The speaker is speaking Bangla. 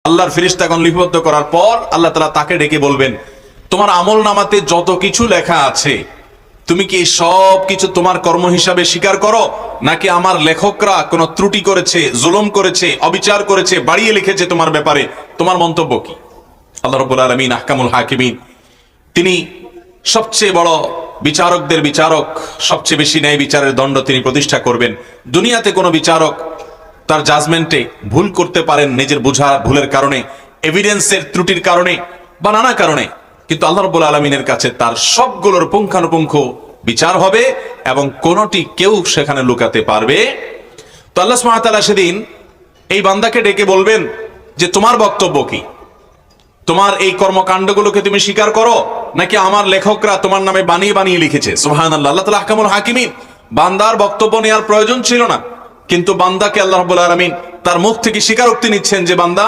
আল্লাহর ফেরেশতাগণ লিপিবদ্ধ করার পর আল্লাহ তাআলা তাকে ডেকে বলবেন, তোমার আমল নামাতে যত কিছু লেখা আছে তুমি কি সব কিছু তোমার কর্ম হিসাবে স্বীকার করো, নাকি আমার লেখকরা কোনো ত্রুটি করেছে, জুলুম করেছে, অবিচার করেছে, বাড়িয়ে লিখেছে তোমার ব্যাপারে? তোমার মন্তব্য কি? আল্লাহ রাব্বুল আলামিন আহকামুল হাকিমিন, তিনি সবচেয়ে বড় বিচারকদের বিচারক, সবচেয়ে বেশি ন্যায় বিচারের দণ্ড তিনি প্রতিষ্ঠা করবেন। দুনিয়াতে কোনো বিচারক তার জাজমেন্টে ভুল করতে পারেন নিজের বোঝা ভুলের কারণে, এভিডেন্সের ত্রুটির কারণে বা নানা কারণে, কিন্তু আল্লাহ রাব্বুল আলামিনের কাছে তার সবগুলোর পুঙ্খানুপুঙ্খ বিচার হবে এবং কোনোটি কেউ সেখানে লুকাতে পারবে। তো আল্লাহ সুবহানাহু ওয়া তাআলা সেদিন এই বান্দাকে ডেকে বলবেন যে তোমার বক্তব্য কি? তোমার এই কর্মকাণ্ডগুলোকে তুমি স্বীকার করো, নাকি আমার লেখকরা তোমার নামে বানিয়ে বানিয়ে লিখেছে? সুবহানাল্লাহ। আল্লাহ তাআলা আহকামুল হাকিমিন, বান্দার বক্তব্য নেওয়ার প্রয়োজন ছিল না, কিন্তু বান্দাকে আল্লাহ রাব্বুল আলামিন তার মুখ থেকে স্বীকারোক্তি নিচ্ছেন যে বান্দা